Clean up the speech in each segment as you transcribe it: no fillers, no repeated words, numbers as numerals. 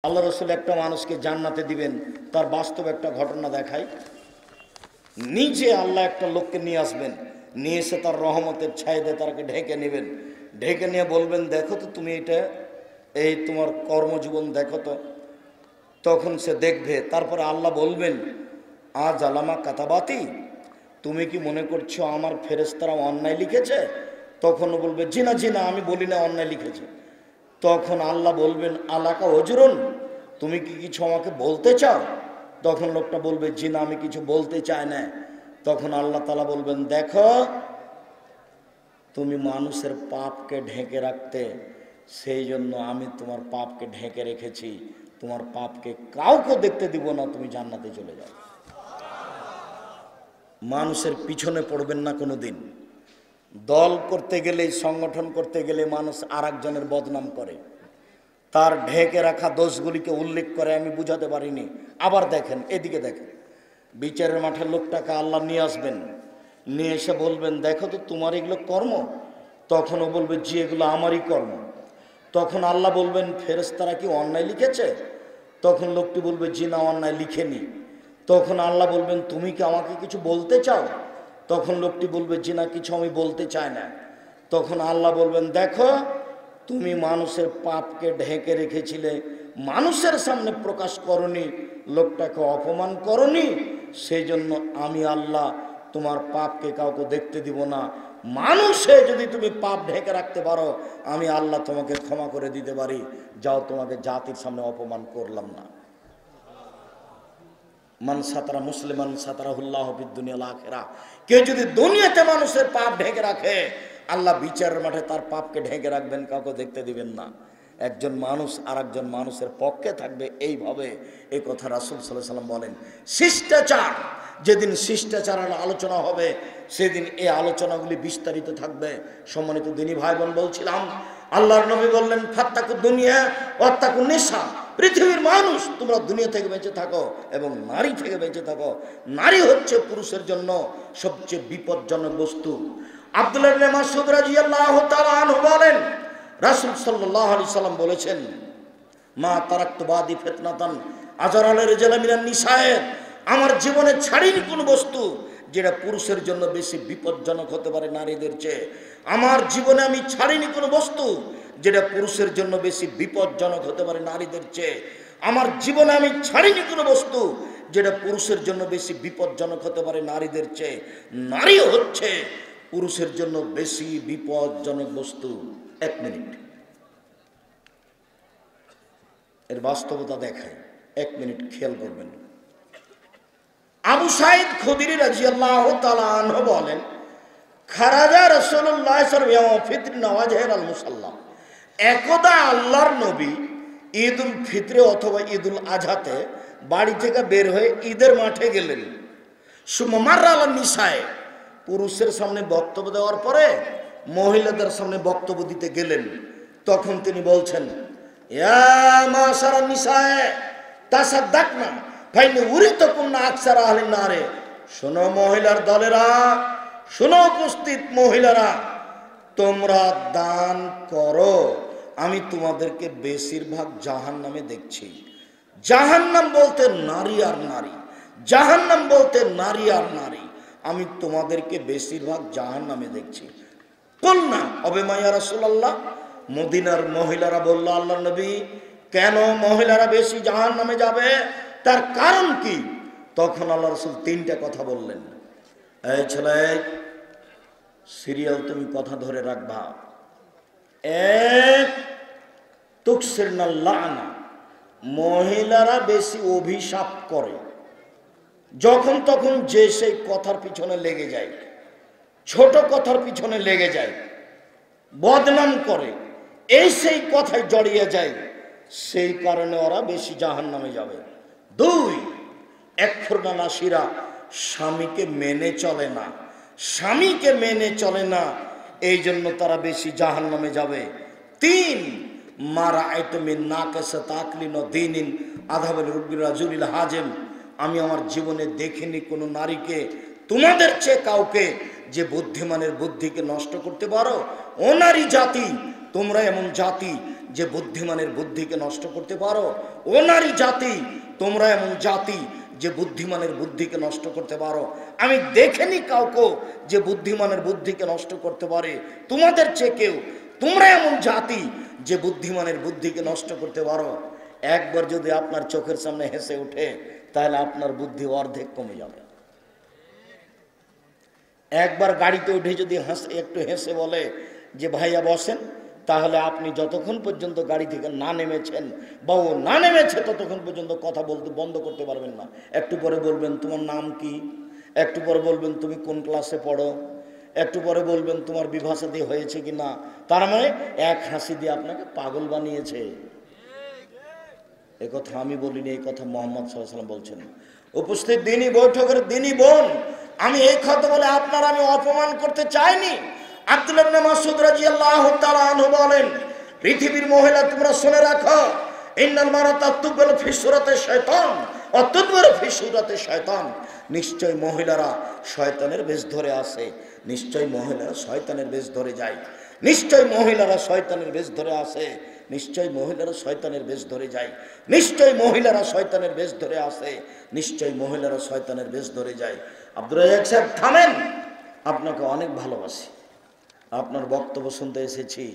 আল্লাহ রসুল একটা মানুষকে জান্নাতে দিবেন, তার বাস্তব একটা ঘটনা দেখায়। নিজে আল্লাহ একটা লোককে নিয়ে আসবেন, নিয়ে এসে তার রহমতের ছায়া দিয়ে তাকে ঢেকে নেবেন। ঢেকে নিয়ে বলবেন, দেখো তো তুমি এটা, এই তোমার কর্মজীবন দেখো তো। তখন সে দেখবে। তারপরে আল্লাহ বলবেন, আজ আলামা কাতাবাতি, তুমি কি মনে করছো আমার ফেরেশতারা অন্যায় লিখেছে? তখন বলবে, জি না আমি বলি না অন্যায় লিখেছে। তখন আল্লাহ বলবেন, আলাকা অজরুন, তুমি কি কিছু আমাকে বলতে চাও? তখন লোকটা বলবে, জি না আমি কিছু বলতে চাই না। তখন আল্লাহ তাআলা বলবেন, দেখো তুমি মানুষের পাপকে ঢেকে রাখতে, সেই জন্য আমি তোমার পাপকে ঢেকে রেখেছি। তোমার পাপকে কাউকে দেখতে দিব না, তুমি জান্নাতে চলে যাও। মানুষের পিছনে পড়বেন না কোনো দিন। দল করতে গেলে, সংগঠন করতে গেলে মানুষ আর একজনের বদনাম করে, তার ঢেকে রাখা দোষগুলিকে উল্লেখ করে। আমি বুঝাতে পারিনি। আবার দেখেন, এদিকে দেখেন, বিচারের মাঠে লোকটাকে আল্লাহ নিয়ে আসবেন, নিয়ে এসে বলবেন, দেখো তো তোমার এগুলো কর্ম। তখনও বলবে, জি এগুলো আমারই কর্ম। তখন আল্লাহ বলবেন, ফেরেশতারা কি অন্যায় লিখেছে? তখন লোকটি বলবে, জি না অন্যায় লিখেনি। তখন আল্লাহ বলবেন, তুমি কি আমাকে কিছু বলতে চাও? তখন লোকটি বলবে, জি না কিছু আমি বলতে চাই না। তখন আল্লাহ বলবেন, দেখো তুমি মানুষের পাপকে ঢেকে রেখেছিলে, মানুষের সামনে প্রকাশ করনি, লোকটাকে অপমান করনি, সেই জন্য আমি আল্লাহ তোমার পাপকে কাউকে দেখতে দিব না। মানুষে যদি তুমি পাপ ঢেকে রাখতে পারো, আমি আল্লাহ তোমাকে ক্ষমা করে দিতে পারি। যাও, তোমাকে জাতির সামনে অপমান করলাম না। মান সাতারা মুসলিমান সাতারাহুল্লাহ ফিদ দুনিয়া ওয়াল আখিরাহ। কেউ যদি দুনিয়াতে মানুষের পাপ ঢেকে রাখে, আল্লাহ বিচারের মাঠে তার পাপকে ঢেকে রাখবেন, কাউকে দেখতে দিবেন না। একজন মানুষ আর একজন মানুষের পক্ষে থাকবে, এইভাবে এই কথা রাসূল সাল্লাল্লাহু আলাইহি ওয়াসাল্লাম বলেন। শিষ্টাচার, যেদিন শিষ্টাচারের আলোচনা হবে, সেদিন এই আলোচনাগুলি বিস্তারিত থাকবে। সম্মানিত দিনী ভাই বোন, বলছিলাম আল্লাহর নবী বললেন, ফাত্তাকু দুনিয়া ওয়াত্তাকুন নিসা। পৃথিবীর মানুষ, তোমরা দুনিয়া থেকে বেঁচে থাকো এবং নারী থেকে বেঁচে থাকো। নারী হচ্ছে পুরুষের জন্য সবচেয়ে বিপজ্জনক বস্তু। আব্দুল্লাহ ইবনে মাসউদ রাদিয়াল্লাহু তাআলা আনহু বলেন, রাসূল সাল্লাল্লাহু আলাইহি সাল্লাম বলেছেন, মা তারাকতু বাদি ফিতনাতান আজরাল রিজাল মিনান নিসায়ে। আমার জীবনে ছাড়িনি কোন বস্তু যেটা পুরুষের জন্য বেশি বিপজ্জনক হতে পারে নারীদের চেয়ে। আমার জীবনে আমি ছাড়িনি কোনো বস্তু যেটা পুরুষের জন্য বেশি বিপজ্জনক হতে পারে নারীদের চেয়ে। আমার জীবনে আমি ছাড়িনি কোনো বস্তু যেটা পুরুষের জন্য বেশি বিপজ্জনক হতে পারে নারীদের চেয়ে। নারী হচ্ছে পুরুষের জন্য বেশি বিপজ্জনক বস্তু। এক মিনিট, এর বাস্তবতা দেখায়। এক মিনিট খেয়াল করবেন। আবু সাঈদ খুদরি রাদিয়াল্লাহু তাআলা আনহু বলেন, খারাজা রাসূলুল্লাহ সাল্লাল্লাহু আলাইহি ওয়াসাল্লাম ফিতর নওয়াজের আল মুসাল্লাহ। একদা আল্লাহর নবী ঈদুল ফিতরে অথবা ঈদুল আজহাতে বাড়ি থেকে বের হয়ে ঈদের মাঠে গেলেন। সুমার আল নিসায়ে, পুরুষের সামনে বক্তব্য দেওয়ার পরে মহিলাদের সামনে বক্তব্য দিতে গেলেন। তখন তিনি বলছেন, ইয়া মাশারা নিসায়ে তাসাদ্দাকনা ফাইনি উরিতুকুন্না আকসারা আহলিন নারে। শোনো মহিলার দলেরা, শোনো উপস্থিত মহিলারা, তোমরা দান করো, আমি তোমাদেরকে বেশিরভাগ জাহান্নামে দেখছি। জাহান্নাম বলতে নারী আর নারী, জাহান্নাম বলতে নারী আর নারী, আমি তোমাদেরকে বেশিরভাগ জাহান্নামে দেখছি। কুলনা অবিমা ইয়া রাসূলুল্লাহ। মদিনার মহিলারা বলল, আল্লাহর নবী, কেন মহিলারা বেশি জাহান্নামে যাবে, তার কারণ কি? তখন আল্লাহ রাসূল তিনটা কথা বললেন। এই ছেলে, সিরিয়াল তুমি কথা ধরে রাখবা। এক, তুকসিরনাল লানা, মহিলারা বেশি অভিশাপ করে। যখন তখন যে সেই কথার পিছনে লেগে যায়, ছোট কথার পিছনে লেগে যায়, বদনাম করে, এই সেই কথায় জড়িয়ে যায়, সেই কারণে ওরা বেশি জাহান্নামে যাবে। দুই, একফুরনা নাসিরা, স্বামীকে মেনে চলে না, স্বামীকে মেনে চলে না, এই জন্য তারা বেশি জাহান্নামে যাবে। তিন, মারা আইতমিন নাকাসা তাকলিন দিনিন আযাবাল রব্বিল রাজুলিল হাজেম। আমি আমার জীবনে দেখিনি কোনো নারীকে, তোমাদের চেয়ে কাউকে, যে বুদ্ধিমানের বুদ্ধিকে নষ্ট করতে পারো। ও নারী জাতি, তোমরা এমন জাতি যে বুদ্ধিমানের বুদ্ধিকে নষ্ট করতে পারো? ও নারী জাতি, তোমরা এমন জাতি যে বুদ্ধিমানের বুদ্ধিকে নষ্ট করতে পারো। আমি দেখিনি কাউকে যে বুদ্ধিমানের বুদ্ধিকে নষ্ট করতে পারে তোমাদের চেয়ে কেউ। তোমরা এমন জাতি যে বুদ্ধিমানের বুদ্ধিকে নষ্ট করতে পারো। একবার যদি আপনার চোখের সামনে হেসে ওঠে তাহলে আপনার বুদ্ধি অর্ধেক কমে যাবে। একবার গাড়িতে উঠে যদি একটু হেসে বলে যে ভাইয়া বসেন, তাহলে আপনি যতক্ষণ পর্যন্ত গাড়ি থেকে না নেমেছেন বা ও না নেমেছে ততক্ষণ পর্যন্ত কথা বলতে বন্ধ করতে পারবেন না। একটু পরে বলবেন তোমার নাম কি, একটু পরে বলবেন তুমি কোন ক্লাসে পড়ো, একটু পরে বলবেন তোমার বিবাহ শাদী হয়েছে কি না। তার মানে এক হাসি দিয়ে আপনাকে পাগল বানিয়েছে। এ কথা আমি বলিনি, এই কথা মোহাম্মদ সাল্লাল্লাহু আলাইহি ওয়াসাল্লাম বলছেন। উপস্থিত দিনই বৈঠকের দিনই বোন, আমি এই কথা বলে আপনার আমি অপমান করতে চাইনি। আব্দুল্লাহ ইবনে মাসউদ রাদিয়াল্লাহু তাআলা আনহু বলেন, পৃথিবীর মহিলা তোমরা শুনে রাখো, ইন্নাল মারাতা তুবল ফি সুরাতি শয়তান ওয়া তুদবিরু ফি সুরাতি শয়তান। নিশ্চয় মহিলারা শয়তানের বেশ ধরে আসে, নিশ্চয় মহিলারা শয়তানের বেশ ধরে যায়, নিশ্চয় মহিলারা শয়তানের বেশ ধরে আসে, নিশ্চয় মহিলারা শয়তানের বেশ ধরে যায়, নিশ্চয় মহিলারা শয়তানের বেশ ধরে আসে, নিশ্চয় মহিলারা শয়তানের বেশ ধরে যায়। আব্দুর রাজ্জাক সাহেব থামেন, আপনাকে অনেক ভালোবাসি, আপনার বক্তব্য শুনতে এসেছি।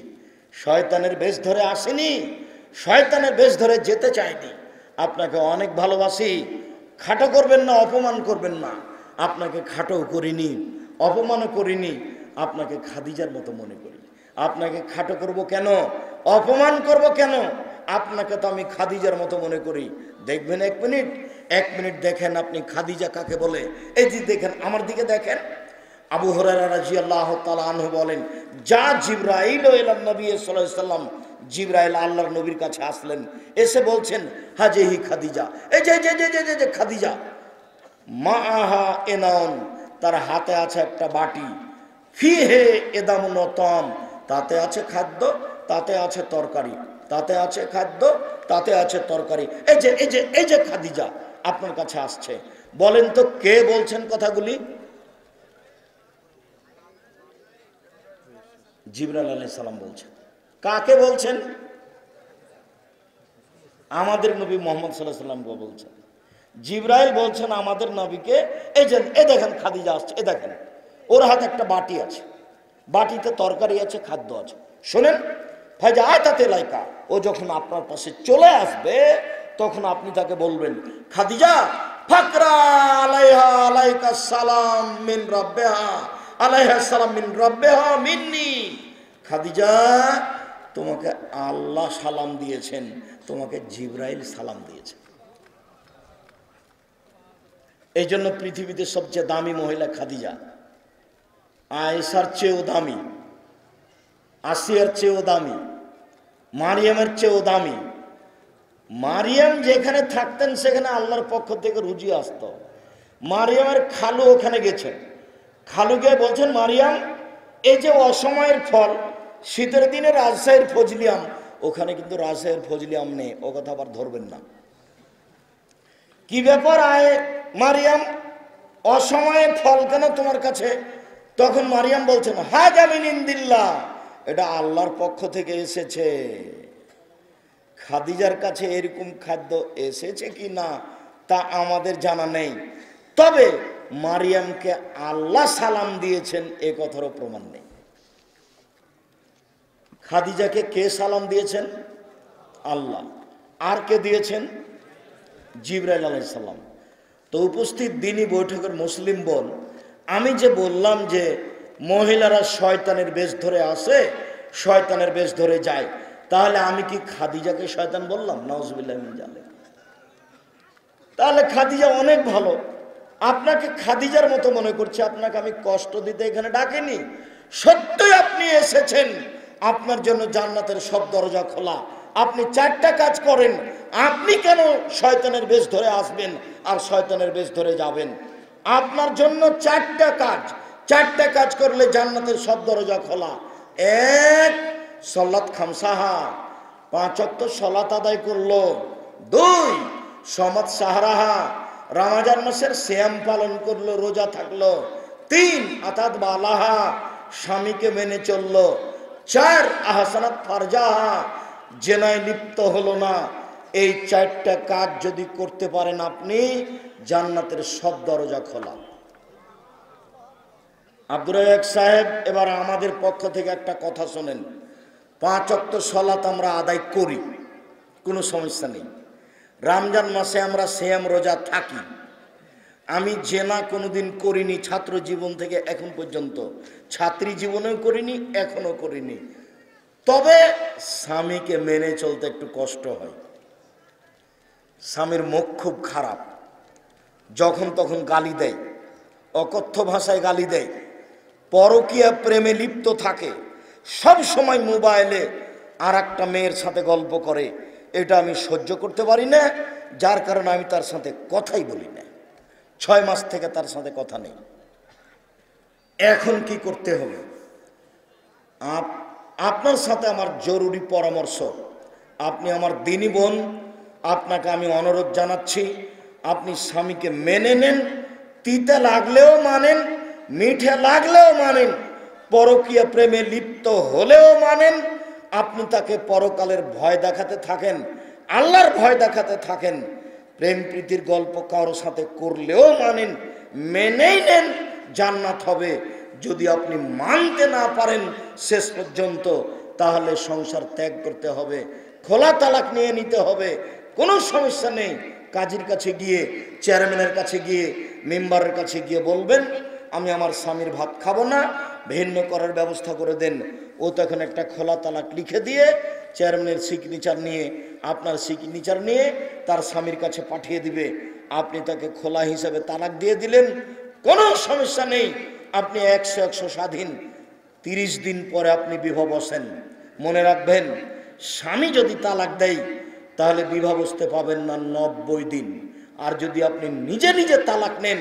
শয়তানের বেশ ধরে আসেনি, শয়তানের বেশ ধরে যেতে চাইনি। আপনাকে অনেক ভালোবাসি, খাটো করবেন না, অপমান করবেন না। আপনাকে খাটো করিনি, অপমানও করিনি, আপনাকে খাদিজার মতো মনে করি। আপনাকে খাটো করব কেন, অপমান করব কেন? আপনাকে তো আমি খাদিজার মতো মনে করি। দেখবেন এক মিনিট দেখেন আপনি খাদিজা কাকে বলে। এই যে দেখেন, আমার দিকে দেখেন। আবু হুরায়রা রাদিয়াল্লাহু তাআলা আনহু বলেন, যা জিবরাইল ইলা নবী সাল্লাল্লাহু আলাইহি সাল্লাম, জিবরাইল আল্লাহর নবীর কাছে আসলেন, এসে বলছেন হাজিহি খাদিজা, এই যে খাদিজা, মাআহা এনাউন, তার হাতে আছে একটা বাটি, ফিহে এদামুন তাম, তাতে আছে খাদ্য, তাতে আছে তরকারি, তাতে আছে খাদ্য, তাতে আছে তরকারি। এই যে খাদিজা আপনার কাছে আসছে। বলেন তো কে বলছেন কথাগুলি? জিবরাইল আলাইহিস সালাম বলছেন। কাকে বলছেন? আমাদের নবী মুহাম্মদ সাল্লাল্লাহু আলাইহি ওয়াসাল্লামকে বলছেন। জিবরাইল বলছেন আমাদের নবীকে, এই দেখেন খাদিজা আসছে, এই দেখেন ওর হাতে একটা বাটি আছে, বাটিতে তরকারি আছে, খাদ্য আছে। শোনেন, ফাইজা আতাতে লাইকা, ও যখন আপনার পাশে চলে আসবে তখন আপনি তাকে বলবেন, খাদিজা ফাকরা আলাইহা আলাইকা সালাম মিন রাব্বিহা আলাইহা সালাম মিন রাব্বিহা মিন্নি। খাদিজা তোমাকে আল্লাহ সালাম দিয়েছেন, তোমাকে জিবরাইল সালাম দিয়েছেন। এই জন্য পৃথিবীতে সবচেয়ে দামি মহিলা খাদিজা। আয়েশার চেয়েও দামি, আসিয়ার চেয়েও দামি, মারিয়ামের চেয়েও দামি। মারিয়াম যেখানে থাকতেন সেখানে আল্লাহর পক্ষ থেকে রুজি আসত। মারিয়ামের খালু ওখানে গেছেন, খালুকে বলছেন, মারিয়াম এই যে অসময়ের ফল, শীতের দিনে রাজশাহীর ফজলি আম, ওখানে কিন্তু রাজশাহীর ফজলি আম নেই, ও কথা আবার ধরবেন না। কি ব্যাপার মারিয়াম, অসময়ে ফল কেন তোমার কাছে? তখন মারিয়াম বলছেন, হাযা মিন ইনদিল্লাহ, এটা আল্লাহর পক্ষ থেকে এসেছে। খাদিজার কাছে এরকম খাদ্য এসেছে কি না তা আমাদের জানা নেই, তবে মারিয়ামকে আল্লাহ সালাম দিয়েছেন এ কথারও প্রমাণ নেই। খাদিজাকে কে সালাম দিয়েছেন? আল্লাহ। আর কে দিয়েছেন? জিবরাইল আলাইহিস সালাম। তো উপস্থিত দিনই বৈঠকের মুসলিম বোন, আমি যে বললাম যে মহিলারা শয়তানের বেশ ধরে আসে, শয়তানের বেশ ধরে যায়, তাহলে আমি কি খাদিজাকে শয়তান বললাম? নাউজুবিল্লাহ মিন যালিক। তাহলে খাদিজা অনেক ভালো, আপনাকে খাদিজার মতো মনে করছে, আপনাকে আমি কষ্ট দিতে এখানে ডাকিনি। সত্যই আপনি এসেছেন, আপনার জন্য জান্নাতের সব দরজা খোলা। আপনি চারটা কাজ করেন, আপনি কেন শয়তানের বেশ ধরে আসবেন আর শয়তানের বেশ ধরে যাবেন? আপনার জন্য চারটা কাজ করলে জান্নাতের সব দরজা খোলা। এক, সালাত খামসাহা, 5 ওয়াক্ত সালাত আদায় করলো। 2, সমাত সাহারাহা, রমজান মাসের সিয়াম পালন করলো, রোজা থাকলো। 3, আতাত বালাহা, স্বামীকে মেনে চললো। 4, আহসানাত ফারজাহা, জেনায় লিপ্ত হলো না, এই 4টা কাজ যদি করতে পারেন আপনি, জান্নাতের সব দরজা খোলা। আব্দুর রাজ্জাক সাহেব, এবার আমাদের পক্ষ থেকে একটা কথা শোনেন। 5 ওয়াক্ত সালাত আমরা আদায় করি, কোনো সমস্যা নেই। রমজান মাসে আমরা সিয়াম রোজা থাকি। আমি জেনা কোনোদিন করিনি ছাত্র জীবন থেকে এখন পর্যন্ত, ছাত্রী জীবনেও করিনি, এখনো করিনি। তবে স্বামীকে মেনে চলতে একটু কষ্ট হয়। স্বামীর মুখ খুব খারাপ, যখন তখন গালি দেয়, অকথ্য ভাষায় গালি দেয়, পরকীয়া প্রেমে লিপ্ত থাকে, সব সময় মোবাইলে আর একটা মেয়ের সাথে গল্প করে। এটা আমি সহ্য করতে পারি না, যার কারণে আমি তার সাথে কথাই বলি না। 6 মাস থেকে তার সাথে কথা নেই। এখন কি করতে হবে? আপনার সাথে আমার জরুরি পরামর্শ। আপনি আমার দিনী বোন, আপনাকে আমি অনুরোধ জানাচ্ছি, আপনি স্বামীকে মেনে নেন। তিতে লাগলেও মানেন, মিঠে লাগলেও মানেন, পরকীয়া প্রেমে লিপ্ত হলেও মানেন। আপনি তাকে পরকালের ভয় দেখাতে থাকেন, আল্লাহর ভয় দেখাতে থাকেন। প্রেম প্রীতির গল্প কারোর সাথে করলেও মানেন, মেনেই নেন, জান্নাত হবে। যদি আপনি মানতে না পারেন শেষ পর্যন্ত, তাহলে সংসার ত্যাগ করতে হবে, খোলা তালাক নিয়ে নিতে হবে। কোনো সমস্যা নেই। কাজীর কাছে গিয়ে, চেয়ারম্যানের কাছে গিয়ে, মেম্বারের কাছে গিয়ে বলবেন আমি আমার স্বামীর ভাত খাবো না, ভিন্ন করার ব্যবস্থা করে দেন। ও তখন একটা খোলা তালাক লিখে দিয়ে চেয়ারম্যানের সিগনেচার নিয়ে, আপনার সিগনেচার নিয়ে তার স্বামীর কাছে পাঠিয়ে দিবে। আপনি তাকে খোলা হিসেবে তালাক দিয়ে দিলেন, কোনো সমস্যা নেই। আপনি 100 স্বাধীন। 30 দিন পরে আপনি বিবাহ বসেন। মনে রাখবেন, স্বামী যদি তালাক দেয় তাহলে বিবাহ বসতে পাবেন না 90 দিন। আর যদি আপনি নিজে নিজে তালাক নেন,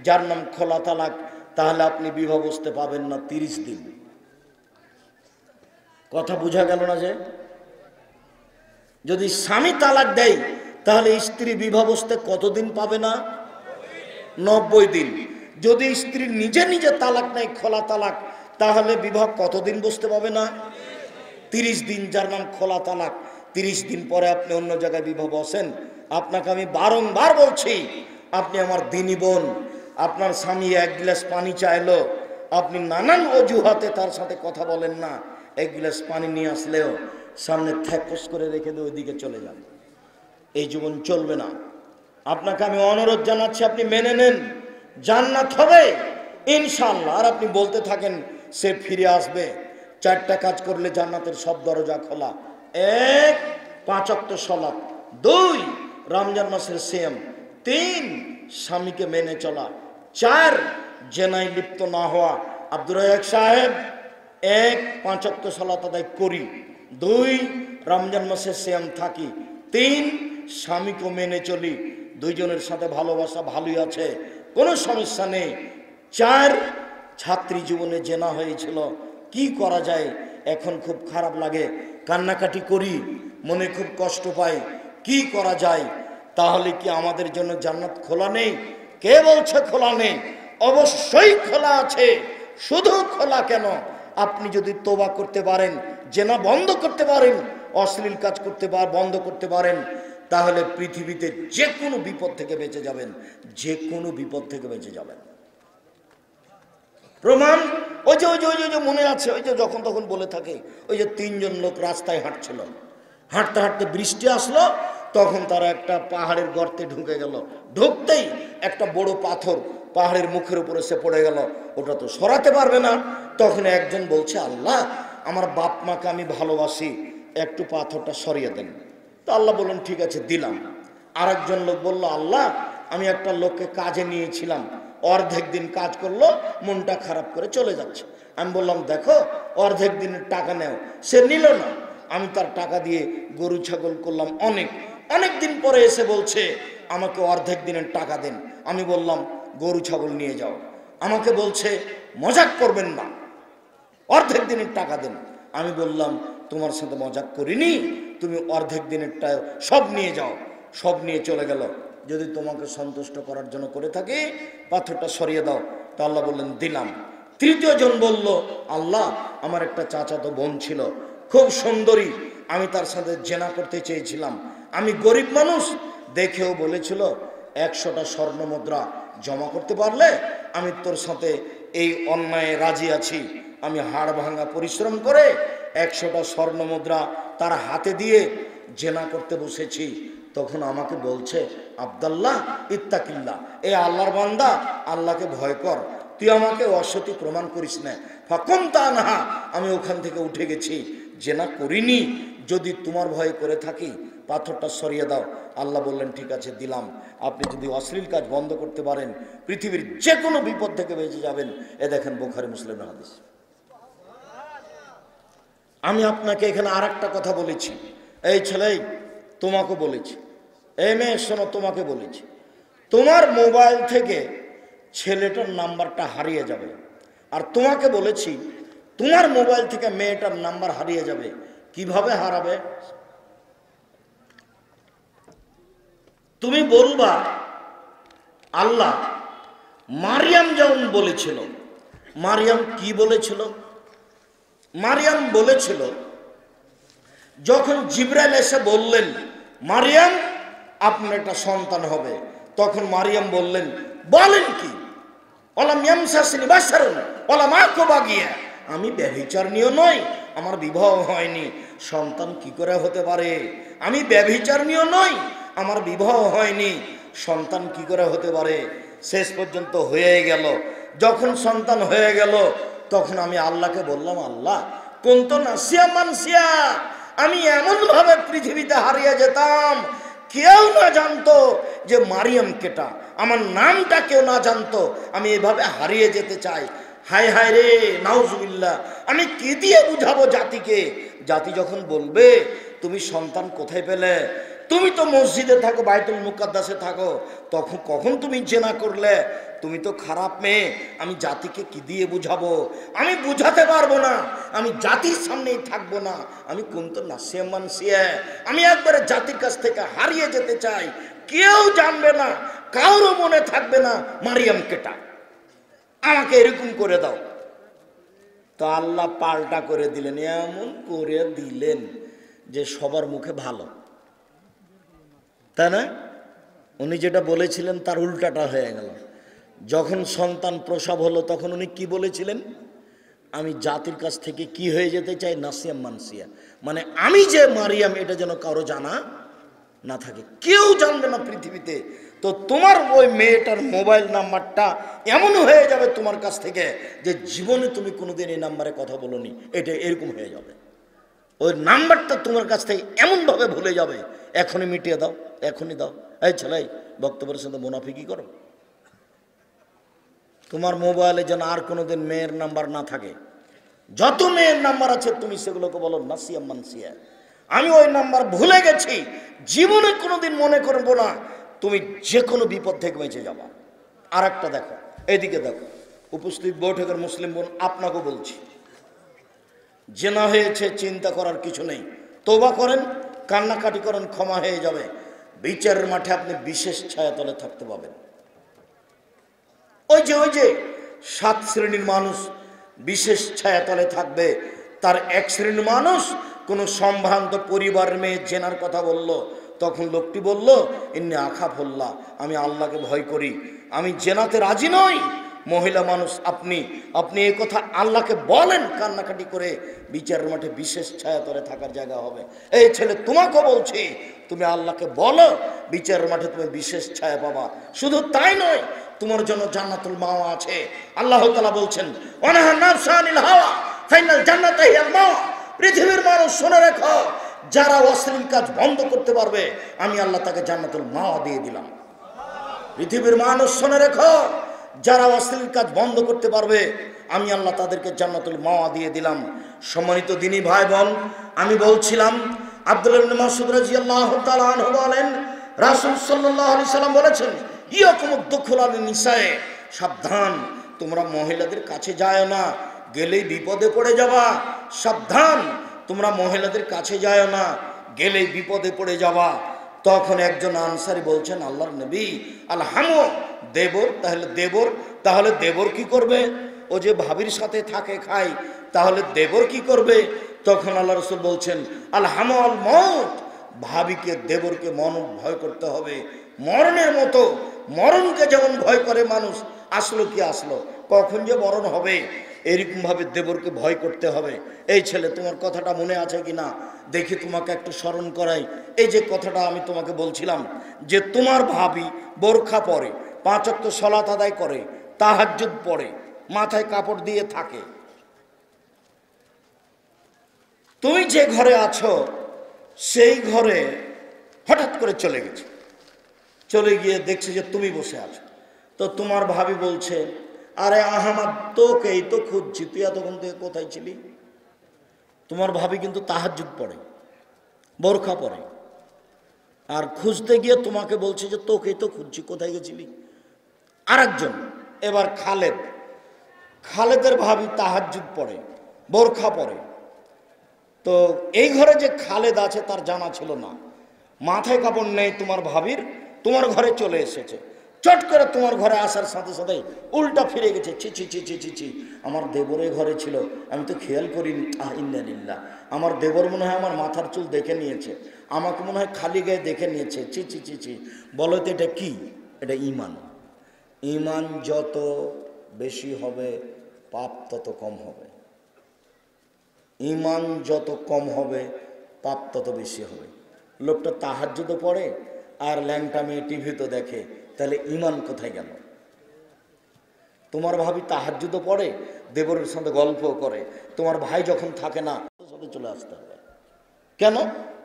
যার নাম খোলা তালাক, তাহলে আপনি বিবাহ বসতে পাবেন না 30 দিন। কথা বোঝা গেল না? যে যদি স্বামী তালাক দেয় তাহলে স্ত্রী বিবাহ বসতে কতদিন পাবে না? 90 দিন। যদি স্ত্রী নিজে নিজে তালাক নেয়, খোলা তালাক, তাহলে বিবাহ কতদিন বসতে পাবে না? 30 দিন, যার নাম খোলা তালাক। 30 দিন পরে আপনি অন্য জায়গায় বিবাহ বসেন। আপনাকে আমি বারংবার বলছি, আপনি আমার দিনী বোন, আপনার স্বামী 1 গ্লাস পানি চাইলো, আপনি নানান অজুহাতে তার সাথে কথা বলেন না। 1 গ্লাস পানি নিয়ে আসলেও সামনে থ্যাকস করে রেখে দিয়ে ওইদিকে চলে যান। এই জীবন চলবে না। আপনাকে আমি অনুরোধ জানাচ্ছি, আপনি মেনে নেন, জান্নাত হবে ইনশাআল্লাহ। আর আপনি বলতে থাকেন সে ফিরে আসবে। 4টা কাজ করলে জান্নাতের সব দরজা খোলা। 1, 5 ওয়াক্ত সালাত। 2, রমজান মাসের সিয়াম। 3, স্বামীকে মেনে চলা। 4, জেনায় লিপ্ত না হওয়া। আব্দুর রাজ্জাক সাহেব, 1, 5 ওয়াক্ত সালাত আদায় করি। 2, রমজান মাসের সিয়াম থাকি। 3, স্বামীকে মেনে চলি। 2 জনের সাথে ভালোবাসা ভালোই আছে, কোনো সমস্যা নেই। 4, ছাত্রী জীবনে জেনা হয়েছিল, কি করা যায়? এখন খুব খারাপ লাগে, কান্নাকাটি করি, মনে খুব কষ্ট পাই, কি করা যায়? তাহলে কি আমাদের জন্য জান্নাত খোলা নেই? কে বলছে খোলা নেই? অবশ্যই খোলা আছে। শুধু খোলা কেন, আপনি যদি তোবা করতে পারেন, জেনা বন্ধ করতে পারেন, অশ্লীল কাজ করতে বন্ধ করতে পারেন, তাহলে পৃথিবীতে যে কোনো বিপদ থেকে বেঁচে যাবেন, যে কোনো বিপদ থেকে বেঁচে যাবেন। প্রমাণ ওই যে মনে আছে, ওই যে যখন তখন বলে থাকে, ওই যে 3 জন লোক রাস্তায় হাঁটছিল, হাঁটতে হাঁটতে বৃষ্টি আসলো, তখন তারা একটা পাহাড়ের গর্তে ঢুকে গেল। ঢুকতেই একটা বড় পাথর পাহাড়ের মুখের উপরে সে পড়ে গেল, ওটা তো সরাতে পারবে না। তখন একজন বলছে, আল্লাহ, আমার বাপ মাকে আমি ভালোবাসি, একটু পাথরটা সরিয়ে দেন। তো আল্লাহ বললেন, ঠিক আছে, দিলাম। আরেকজন লোক বলল, আল্লাহ, আমি একটা লোককে কাজে নিয়েছিলাম, অর্ধেক দিন কাজ করলো, মনটা খারাপ করে চলে যাচ্ছে। আমি বললাম, দেখো, অর্ধেক দিনের টাকা নেও। সে নিল না। আমি তার টাকা দিয়ে গরু ছাগল করলাম অনেক দিন পরে এসে বলছে, আমাকে অর্ধেক দিনের টাকা দেন। আমি বললাম, গরু ছাগল নিয়ে যাও। আমাকে বলছে, মজাক করবেন না, অর্ধেক দিনের টাকা দেন। আমি বললাম, তোমার সাথে মজাক করিনি, তুমি অর্ধেক দিনেরটা সব নিয়ে যাও। সব নিয়ে চলে গেল। যদি তোমাকে সন্তুষ্ট করার জন্য করে থাকি, পাথরটা সরিয়ে দাও। তো আল্লাহ বললেন, দিলাম। 3য় জন বলল, আল্লাহ, আমার একটা চাচাতো বোন ছিল, খুব সুন্দরী, আমি তার সাথে জেনা করতে চেয়েছিলাম। আমি গরিব মানুষ, দেখেও বলেছিল 100টা স্বর্ণ মুদ্রা জমা করতে পারলে আমি তোর সাথে এই অন্যায় রাজি আছি। আমি হাড় ভাঙা পরিশ্রম করে 100টা স্বর্ণ মুদ্রা তার হাতে দিয়ে জেনা করতে বসেছি। তখন আমাকে বলছে, আব্দুল্লাহ ইত্তাকিল্লাহ, এ আল্লাহর বান্দা, আল্লাহকে ভয় কর, তুই আমাকে অসতী প্রমাণ করিস না। ফাকুম তানহা, আমি ওখান থেকে উঠে গেছি, জেনা করিনি। যদি তোমার ভয় করে থাকি পাথরটা সরিয়ে দাও। আল্লাহ বললেন, ঠিক আছে দিলাম। আপনি যদি অশ্লীল কাজ বন্ধ করতে পারেন পৃথিবীর যে কোনো বিপদ থেকে বেঁচে যাবেন। এ দেখেন বুখারী মুসলিমের হাদিস। আমি আপনাকে এখানে আর একটা কথা বলেছি, এই ছেলে তোমাকে বলেছি, এই মেয়ে শোনো, তোমাকে বলেছি, তোমার মোবাইল থেকে ছেলেটার নাম্বারটা হারিয়ে যাবে। আর তোমাকে বলেছি তোমার মোবাইল থেকে মেয়েটার নাম্বার হারিয়ে যাবে। কিভাবে হারাবে? তুমি বলবা, আল্লাহ মারিয়াম যেমন বলেছিল। মারিয়াম কি বলেছিল? মারিয়াম বলেছিল, যখন জিবরাইল এসে বললেন, মারিয়াম আপনার একটা সন্তান হবে, তখন মারিয়াম বললেন, বলেন কি? ওলাম ইয়ামসাসনি বাশারুন ওলাম আকু বাগিয়া, আমি ব্যভিচারিণীও নই, আমার বিবাহ হয়নি, সন্তান কি করে হতে পারে? আমি ব্যভিচারিণীও নই, আমার বিবাহ হয়নি, সন্তান কি করে হতে পারে? শেষ পর্যন্ত হয়ে গেল। যখন সন্তান হয়ে গেল তখন আমি আল্লাহকে বললাম, আল্লাহ কুনতু নাসিয়া মানসিয়া, আমি এমন ভাবে পৃথিবীতে হারিয়ে যেতাম, কেউ না জানতো যে মারিয়াম কেটা, আমার নামটা কেউ না জানতো, আমি এভাবে হারিয়ে যেতে চাই। হায় হায় রে, নাউজুবিল্লাহ, আমি কি দিয়ে বুঝাবো জাতিকে? জাতি যখন বলবে তুমি সন্তান কোথায় পেলে? তুমি তো মসজিদে থাকো, বাইতুল মুকাদ্দাসে থাকো, তখন কখন তুমি জেনা করলে? তুমি তো খারাপ মেয়ে। আমি জাতিকে কি দিয়ে বুঝাবো? আমি বুঝাতে পারবো না, আমি জাতির সামনেই থাকবো না। আমি কুনতু নাসিয়া মানসিয়া, আমি একবারে জাতির কাছ থেকে হারিয়ে যেতে চাই, কেউ জানবে না, কারো মনে থাকবে না মারিয়াম কেটা, আমাকে এরকম করে দাও। তো আল্লাহ পাল্টা করে দিলেন, এমন করে দিলেন যে সবার মুখে ভালো, তাই না? উনি যেটা বলেছিলেন তার উল্টাটা হয়ে গেল। যখন সন্তান প্রসব হলো তখন উনি কি বলেছিলেন? আমি জাতির কাছ থেকে কি হয়ে যেতে চাই? নাসিয়া মানসিয়া, মানে আমি যে মারিয়াম এটা যেন কারো জানা না থাকে, কেউ জানবে না পৃথিবীতে। তো তোমার ওই মেয়েটার মোবাইল নাম্বারটা এমন হয়ে যাবে তোমার কাছ থেকে যে জীবনে তুমি কোনোদিন এই নাম্বারে কথা বলোনি, এটা এরকম হয়ে যাবে। ওই নাম্বারটা তোমার কাছ থেকে এমনভাবে ভুলে যাবে, এখনই মিটিয়ে দাও, এখনই দাও। এই ছেলে, বক্তব্যের সাথে মুনাফিকি করো। তোমার মোবাইলে যেন আর কোনোদিন মেয়ের নাম্বার না থাকে। যত মেয়ের নাম্বার আছে তুমি সেগুলোকে বলো নাসিয়া মানসিয়া, আমি ওই নাম্বার ভুলে গেছি, জীবনে কোনোদিন মনে করবো না। তুমি যে কোনো বিপদ থেকে বেঁচে যাবা। আর একটা দেখো, এদিকে দেখো, উপস্থিত বৈঠকের মুসলিম বোন, আপনাকে বলছি, জেনা হয়েছে, চিন্তা করার কিছু নেই, তওবা করেন, কান্নাকাটি করেন, ক্ষমা হয়ে যাবে। বিচারের মাঠে আপনি বিশেষ ছায়াতলে থাকতে পাবেন। ওই যে 7 শ্রেণীর মানুষ বিশেষ ছায়াতলে থাকবে, তার এক শ্রেণীর মানুষ কোনো সম্ভ্রান্ত পরিবারের মেয়ে জেনার কথা বলল, তখন লোকটি বলল, ইন্নী আখাফুল্লাহ, আমি আল্লাহকে ভয় করি, আমি জেনাতে রাজি নই। মহিলা মানুষ আপনি এই কথা আল্লাহকে বলেন, কান্নাকাটি করে বিচারের মাঠে বিশেষ ছায়াতলে থাকার জায়গা হবে। এই ছেলে, তোমাকে বলছি, তুমি আল্লাহকে বলো, বিচারের মাঠে তুমি বিশেষ ছায়া পাবা। শুধু তাই নয়, তোমার জন্য জান্নাতুল মাওয়া আছে। আল্লাহ তাআলা বলছেন, ওয়ানাহা নাফসা আনিল হাওয়া ফাইনাল জান্নাতা হিয়াল মাওয়া। পৃথিবীর মানুষ শুনে রেখো, যারা অশ্লীল কাজ বন্ধ করতে পারবে আমি আল্লাহ তাকে জান্নাতুল মাওয়া দিয়ে দিলাম। পৃথিবীর মানুষ শুনে রেখো, যারা অশ্লীল কাজ বন্ধ করতে পারবে আমি আল্লাহ তাদেরকে জান্নাতুল মাওয়া দিয়ে দিলাম। সম্মানিত দিনী ভাই বোন, আমি বলছিলাম, আব্দুল্লাহ ইবনে মাসউদ রাদিয়াল্লাহু তাআলা আনহু বলেন, রাসূল সাল্লাল্লাহু আলাইহি সাল্লাম বলেছেন, ইয়াকুমুদ দুখুল আলিন নিসায়ে, সাবধান, তোমরা মহিলাদের কাছে যায় না, গেলেই বিপদে পড়ে যাবা। সাবধান, তোমরা মহিলাদের কাছে যায় না, গেলেই বিপদে পড়ে যাবা। তখন একজন আনসারী বলছেন, আল্লাহর নবী, আলহামু, দেবর, তাহলে দেবর কি করবে? ও যে ভাবির সাথে থাকে খায়, তাহলে দেবর কি করবে? তখন আল্লাহ রাসূল বলছেন আল হামাল মউত, ভাবিকে দেবরকে মরণ ভয় করতে হবে মরণের মতো। মরণকে যেমন ভয় করে মানুষ, আসলো কি আসলো, কখন যে মরণ হবে, এরকম ভাবে দেবরকে ভয় করতে হবে। এই ছেলে, তোমার কথাটা মনে আছে কিনা দেখি, তোমাকে একটু স্মরণ করাই। এই যে কথাটা আমি তোমাকে বলছিলাম যে তোমার ভাবি বোরখা পরে, 5 ওয়াক্ত সালাত আদায় করে, তাহাজ্জুদ পড়ে, মাথায় কাপড় দিয়ে থাকে, তুমি যে ঘরে আছো সেই ঘরে হঠাৎ করে চলে গেছে, চলে গিয়ে দেখছে যে তুমি বসে আছো। তো তোমার ভাবি বলছে, আরে আহমদ, তোকেই তো খুঁজছি, তুই এতক্ষণ থেকে কোথায় ছিলি? তোমার ভাবি কিন্তু তাহাজ্জুদ পড়ে, বোরখা পরে, আর খুঁজতে গিয়ে তোমাকে বলছে যে তোকেই তো খুঁজছি, কোথায় গেছিলি? আরেকজন, এবার খালেদ, খালেদের ভাবি তাহাজ্জুদ পড়ে, বোরখা পরে। তো এই ঘরে যে খালেদ আছে তার জানা ছিল না, মাথায় কাপড় নেই তোমার ভাবির, তোমার ঘরে চলে এসেছে। চট করে তোমার ঘরে আসার সাথে সাথে উল্টা ফিরে গেছে, ছি ছি ছি ছি ছি ছি, আমার দেবরের ঘরে ছিল, আমি তো খেয়াল করিনি। ইন্নালিল্লাহ, আমার দেবর মনে হয় আমার মাথার চুল দেখে নিয়েছে, আমাকে মনে হয় খালি গায়ে দেখে নিয়েছে, ছি ছি ছি ছি। বলো তো এটা কি? এটা ঈমান। ঈমান যত বেশি হবে পাপ তত কম হবে, ঈমান যত কম হবে পাপ তত বেশি হবে। লোকটা তাহাজ্জুদও পড়ে আর ল্যাংটা মেয়ে টিভিতে দেখে, তাহলে ঈমান কোথায় গেল? তোমার ভাবি তাহাজ্জুদও পড়ে, দেবরের সাথে গল্প করে, তোমার ভাই যখন থাকে না সাথে চলে আসতে হবে। কেন?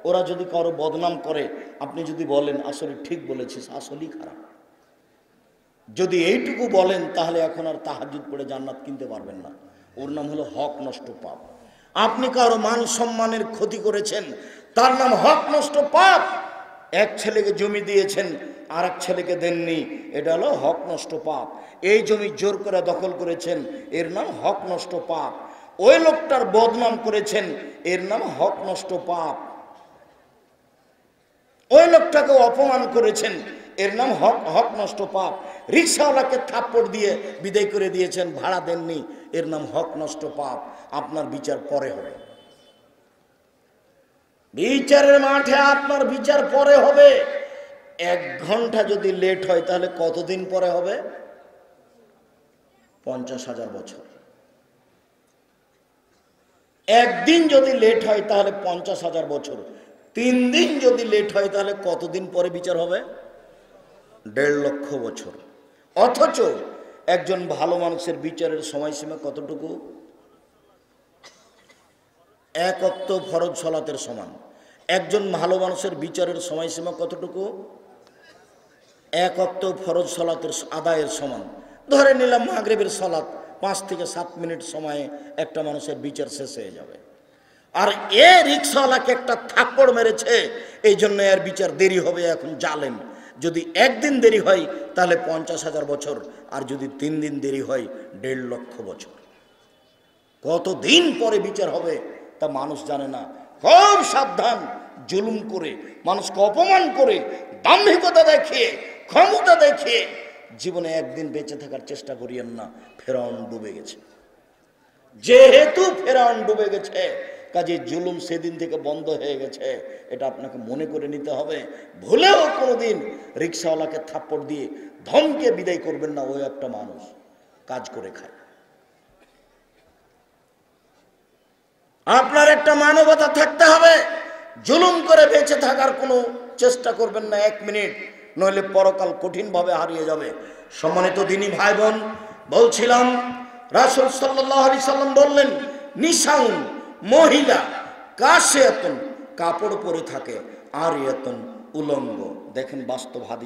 ওরা যদি কারো বদনাম করে, আপনি যদি বলেন আসলে ঠিক বলেছিস, আসলেই খারাপ, যদি এইটুকু বলেন, তাহলে এখন আর তাহাজ্জুদ পড়ে জান্নাত কিনতে পারবেন না। ওর নাম হলো হক নষ্ট পাপ। আপনি কারো মান সম্মানের ক্ষতি করেছেন, তার নাম হক নষ্ট পাপ। এক ছেলেকে জমি দিয়েছেন, আর এক ছেলেকে দেননি, এটা হলো হক নষ্ট পাপ। এই জমি জোর করে দখল করেছেন, এর নাম হক নষ্ট পাপ। ওই লোকটার বদনাম করেছেন, এর নাম হক নষ্ট পাপ। ওই লোকটাকে অপমান করেছেন, এর নাম হক নষ্ট পাপ। রিক্সাওয়ালাকে থাপ্পড় দিয়ে বিদায় করে দিয়েছেন, ভাড়া দেননি, এর নাম হক নষ্ট পাপ। আপনার বিচার পরে হবে, বিচারের মাঠে আপনার বিচার পরে হবে। 1 ঘন্টা যদি লেট হয় তাহলে কতদিন পরে হবে? 50,000 বছর। একদিন যদি লেট হয় তাহলে 50,000 বছর। 3 দিন যদি লেট হয় তাহলে কতদিন পরে বিচার হবে? 1.5 লক্ষ বছর। অথচ একজন ভালো মানুষের বিচারের সময়সীমা কতটুকু? 1 ওয়াক্ত ফরজ সালাতের সমান। একজন ভালো মানুষের বিচারের সময়সীমা কতটুকু? 1 ওয়াক্ত ফরজ সালাতের আদায়ের সমান। ধরে নিলাম মাগরিবের সালাত 5 থেকে 7 মিনিট সময়ে একটা মানুষের বিচার শেষ হয়ে যাবে। আর এ রিক্সাওয়ালাকে একটা থাপ্পড় মেরেছে, এই জন্য এর বিচার দেরি হবে, এখন জালেম। যদি 1 দিন দেরি হয় তাহলে 50,000 বছর, আর যদি 3 দিন দেরি হয় 1.5 লক্ষ বছর। কতদিন পরে বিচার হবে তা মানুষ জানে না। খুব সাবধান, জুলুম করে, মানুষকে অপমান করে, দাম্ভিকতা দেখিয়ে, ক্ষমতা দেখিয়ে জীবনে একদিন বেঁচে থাকার চেষ্টা করিয়েন না। ফেরাউন ডুবে গেছে, যেহেতু ফেরাউন ডুবে গেছে, কাজে জুলুম সেদিন থেকে বন্ধ হয়ে গেছে, এটা আপনাকে মনে করে নিতে হবে। ভুলেও কোনোদিন রিক্সাওয়ালাকে থাপ্পড় দিয়ে ধমকে বিদায় করবেন না, ওই একটা মানুষ কাজ করে খায়। আপনার একটা মানবতা থাকতে হবে, জুলুম করে বেঁচে থাকার কোনো চেষ্টা করবেন না 1 মিনিট, নইলে পরকাল কঠিনভাবে হারিয়ে যাবে। সম্মানিত দিনী ভাই বোন, বলছিলাম রাসূল সাল্লাল্লাহু আলাইহি সাল্লাম বললেন, নিসাউন, মহিলা, কাশিয়াতুন, কাপড় পরে থাকে, আরিয়াতুন, উলঙ্গ। দেখেন বাস্তব হাদিস।